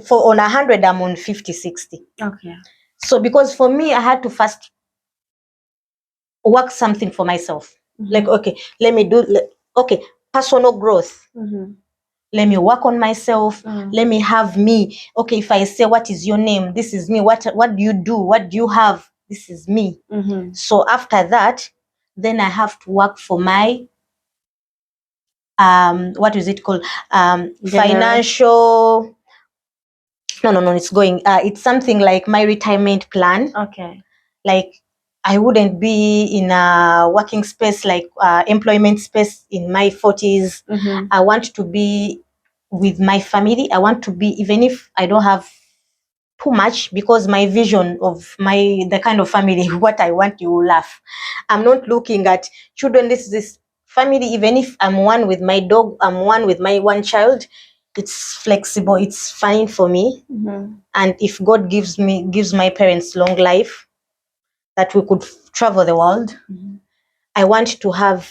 For on 100, I'm on 50, 60. Okay. So because for me, I had to first work something for myself. Like, okay, let me do, personal growth. Let me work on myself. Let me have me. Okay, if I say, what is your name? This is me. What do you do? What do you have? This is me. So after that, then I have to work for my what is it called? Financial. No. It's something like my retirement plan. Okay. Like I wouldn't be in a working space, like employment space in my 40s. I want to be with my family. I want to be, even if I don't have too much, because my vision of the kind of family, what I want, you will laugh. I'm not looking at children. This family, even if I'm one with my dog, I'm one with my one child, it's flexible. It's fine for me. And if God gives my parents long life, that we could travel the world, I want to have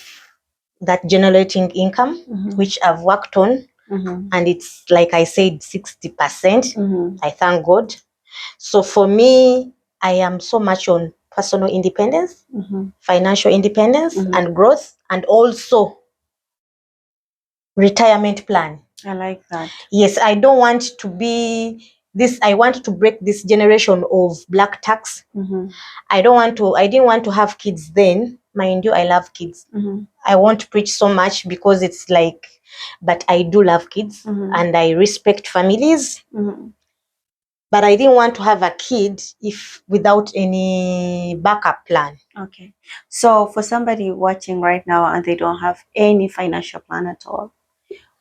that generating income, which I've worked on. and it's like I said, 60%. I thank God. So for me, I am so much on personal independence, financial independence, and growth, and also retirement plan. I like that. Yes, I don't want to be this. I want to break this generation of black tax. I didn't want to have kids then. Mind you, I love kids. I won't preach so much because it's like, but I do love kids and I respect families. But I didn't want to have a kid if without any backup plan. Okay. So for somebody watching right now and they don't have any financial plan at all,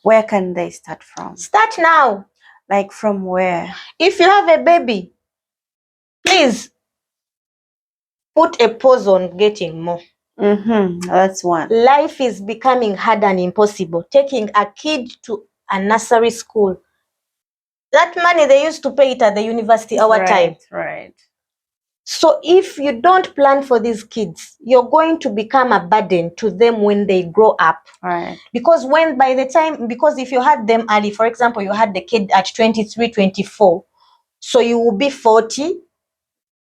where can they start from? Start now. Like from where? If you have a baby, please put a pause on getting more. That's one. Life is becoming hard and impossible. Taking a kid to a nursery school, that money they used to pay it at the university our time. Right. So if you don't plan for these kids, you're going to become a burden to them when they grow up. Right. Because because if you had them early, for example, you had the kid at 23, 24, so you will be 40,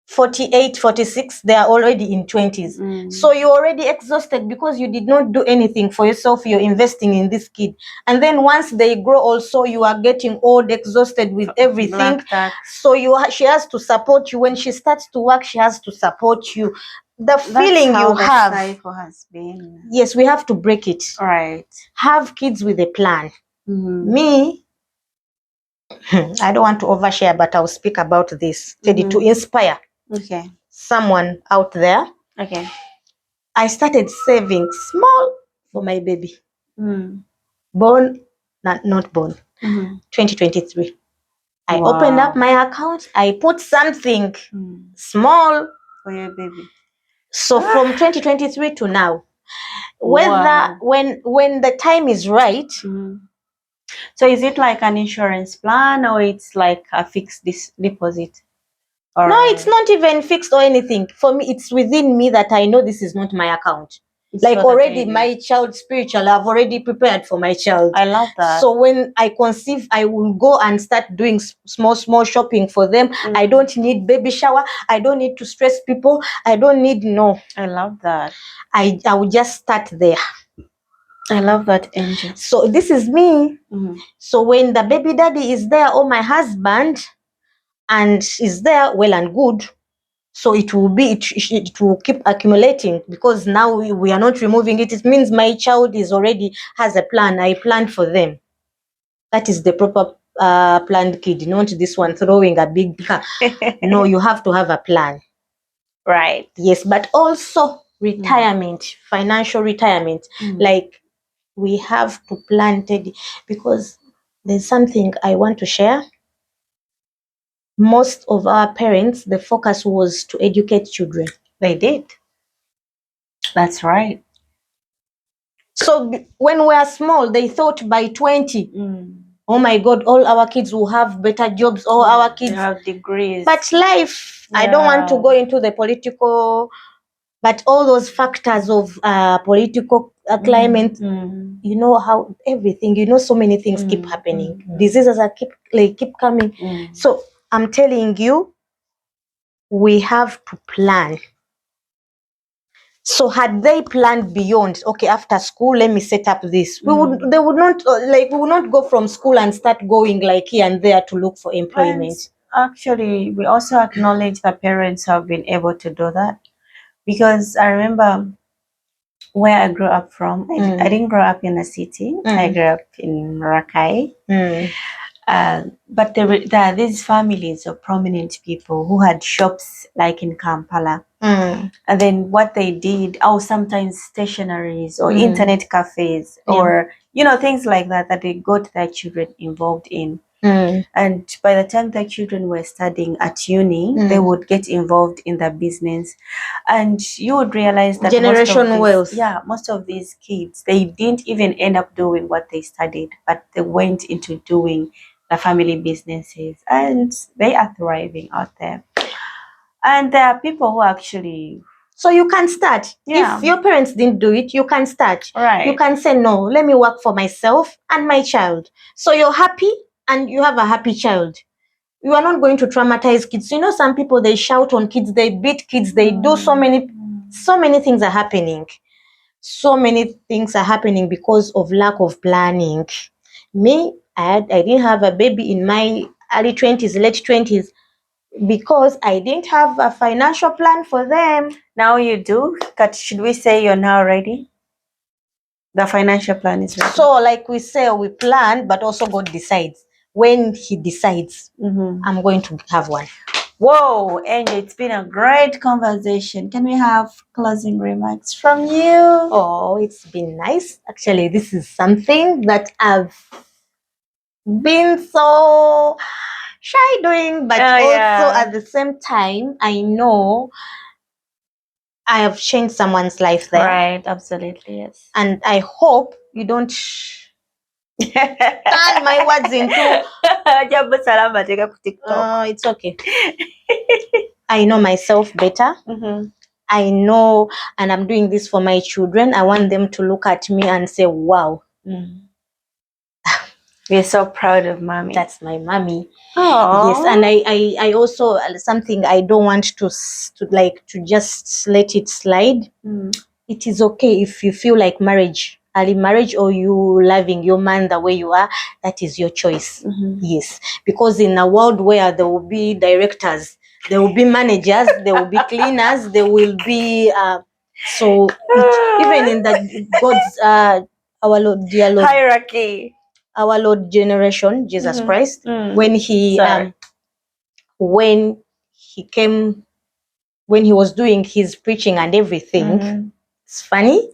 48, 46, they are already in 20s. So you're already exhausted because you did not do anything for yourself. You're investing in this kid. And then once they grow also, you are getting old, exhausted with everything. So she has to support you. When she starts to work, she has to support you. That's feeling you have. Cycle has been. Yes, we have to break it. Right. Have kids with a plan. Me, I don't want to overshare, but I'll speak about this to inspire someone out there. Okay. I started saving small for my baby. Born, not born, 2023. I opened up my account. I put something small for your baby. So from 2023 to now, whether when the time is right. So is it like an insurance plan or it's like a fixed deposit? Or no, it's not even fixed or anything. For me, it's within me that I know this is not my account. Like already my child spiritual, I've already prepared for my child. I love that. So when I conceive, I will go and start doing small shopping for them. I don't need baby shower. I don't need to stress people. I don't need I love that. I will just start there. I love that, Angel. So this is me. So when the baby daddy is there or my husband and is there, well and good. So it will keep accumulating because now we are not removing it. It means my child has a plan. I plan for them. That is the proper planned kid, not this one throwing a big car. No, you have to have a plan. Right. Yes, but also retirement, financial retirement. Like we have to plan, Teddy, because there's something I want to share. Most of our parents, the focus was to educate children. They did. That's right. So when we are small, they thought by 20, oh my God, all our kids will have better jobs, all our kids have degrees. But life, I don't want to go into the political, but all those factors of political climate, you know how everything, so many things keep happening. Diseases keep coming. So I'm telling you, we have to plan. So had they planned beyond, okay, after school, let me set up this. They would not we would not go from school and start going like here and there to look for employment. Actually, we also acknowledge that parents have been able to do that, because I remember where I grew up from. I didn't grow up in a city. I grew up in Rakai. But there are these families of prominent people who had shops like in Kampala. And then what they did, sometimes stationaries or internet cafes or, things like that they got their children involved in. And by the time their children were studying at uni, they would get involved in the business. And you would realize that most of these kids, they didn't even end up doing what they studied, but they went into doing the family businesses, and they are thriving out there. And there are people who actually So you can start. Yeah. If your parents didn't do it, you can start. Right. You can say, no, let me work for myself and my child. So you're happy and you have a happy child. You are not going to traumatize kids. You know, some people, they shout on kids, they beat kids, they do so many things are happening. So many things are happening because of lack of planning. Me, I didn't have a baby in my early 20s, late 20s, because I didn't have a financial plan for them. Now you do? Should we say you're now ready? The financial plan is ready. So, like we say, we plan, but also God decides. When He decides, I'm going to have one. Whoa, Angel, it's been a great conversation. Can we have closing remarks from you? Oh, it's been nice. Actually, this is something that I've been so shy doing, but also at the same time, I know I have changed someone's life there. Right, absolutely, yes. And I hope you don't turn my words into it's okay. I know myself better. I know, and I'm doing this for my children. I want them to look at me and say, wow. We're so proud of mommy. That's my mommy. Yes, and I also, something I don't want to just let it slide. It is okay if you feel like early marriage, or you loving your man the way you are. That is your choice. Yes, because in a world where there will be directors, there will be managers, there will be cleaners, there will be even in the God's our Lord, dear Lord, hierarchy, our Lord generation, Jesus Christ, when he came, when he was doing his preaching and everything, it's funny,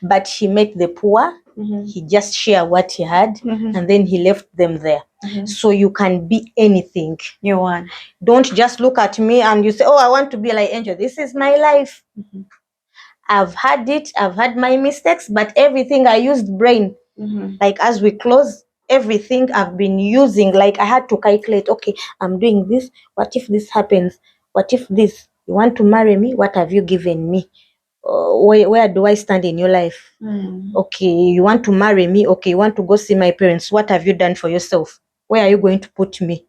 but he met the poor. He just shared what he had, and then he left them there. So you can be anything you want. Don't just look at me and you say, oh, I want to be like Angel. This is my life. I've had it. I've had my mistakes, but everything I used brain. Like as we close, everything I've been using, like I had to calculate, okay, I'm doing this. What if this happens? What if this? You want to marry me? What have you given me? Where do I stand in your life? Okay, you want to marry me? Okay, you want to go see my parents? What have you done for yourself? Where are you going to put me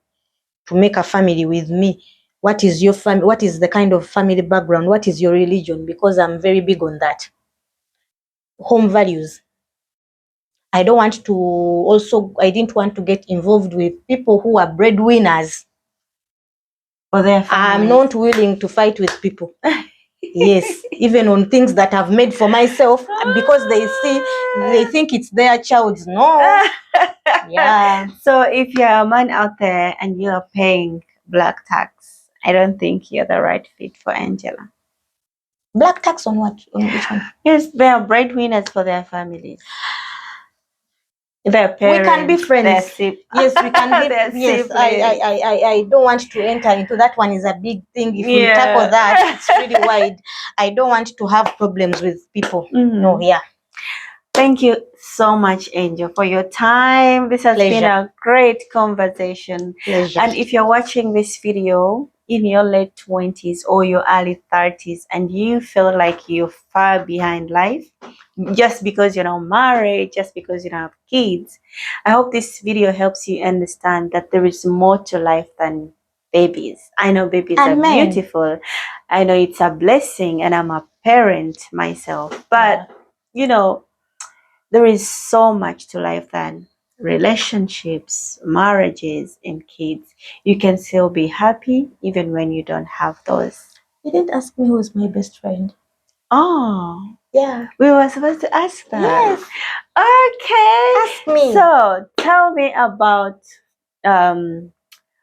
to make a family with me? What is your family? What is the kind of family background? What is your religion? Because I'm very big on that. Home values. I didn't want to get involved with people who are breadwinners. I'm not willing to fight with people. Yes, even on things that I've made for myself, because they think it's their child's. No. Yeah. So if you're a man out there and you are paying black tax, I don't think you're the right fit for Angela. Black tax on what? On which one? Yes, they are breadwinners for their families. Their parents, we can be friends. Yes, we can be. Yes, I don't want to enter into that one. Is a big thing. If we tackle that, it's really wide. I don't want to have problems with people. No, yeah. Thank you so much, Angel, for your time. This has been a great conversation. Pleasure. And if you're watching this video in your late 20s or your early 30s and you feel like you're far behind life just because you're not married, just because you don't have kids, I hope this video helps you understand that there is more to life than babies. I know babies are beautiful. I know it's a blessing, and I'm a parent myself. But, you know, there is so much to life than relationships, marriages, and kids. You can still be happy even when you don't have those. You didn't ask me who is my best friend. Oh. Yeah. We were supposed to ask that. Yes. Okay. Ask me. So tell me about who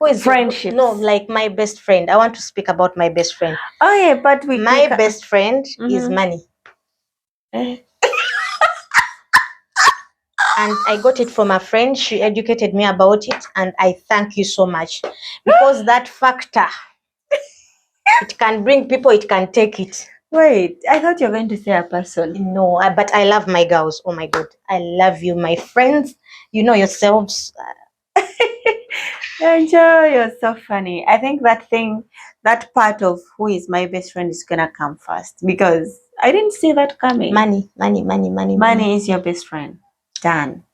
is friendships. No, like my best friend. I want to speak about my best friend. Oh yeah, but my best friend is money. And I got it from a friend. She educated me about it, and I thank you so much, because that factor, it can bring people, it can take it. Wait, I thought you were going to say a person. No, but I love my girls. Oh my God, I love you, my friends. You know yourselves. Angel, you're so funny. I think that part of who is my best friend is gonna come first because I didn't see that coming. Money is your best friend. Done.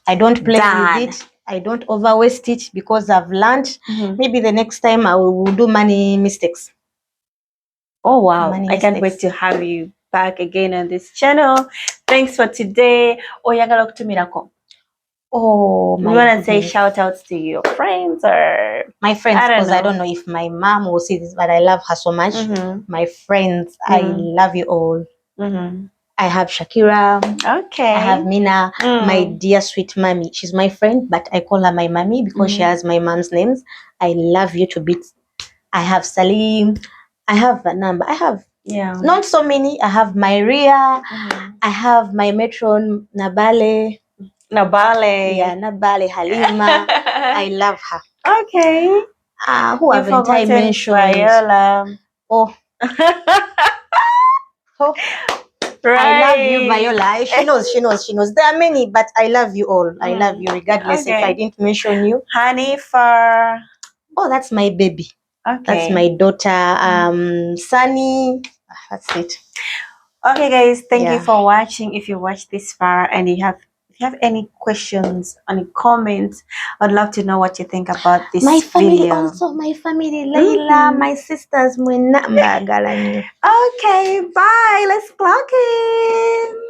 I don't play with it. I don't overwaste it because I've learned. Maybe the next time I will do money mistakes. Oh wow. I can't wait to have you back again on this channel. Thanks for today. Oyagala kutumirako. Oh, you want to say shout outs to your friends or my friends? Because I don't know if my mom will see this, but I love her so much. My friends, I love you all. I have Shakira. Okay. I have Mina, my dear sweet mommy. She's my friend, but I call her my mommy because she has my mom's names. I love you to bits. I have Salim. I have a number. I have not so many. I have Maria. I have my matron Nabale. Yeah, Nabale Halima. I love her. Okay. Who haven't I mentioned? Viola. Oh. Oh. Right. I love you, Viola. She knows. There are many, but I love you all. I love you regardless if I didn't mention you. Hanifa. Oh, that's my baby. Okay. That's my daughter, Sunny. That's it. Okay, guys, thank you for watching. If you watched this far and if you have any questions, any comments, I'd love to know what you think about this video. My family video. also, my family, Layla, my sisters, okay, bye. Let's clock in.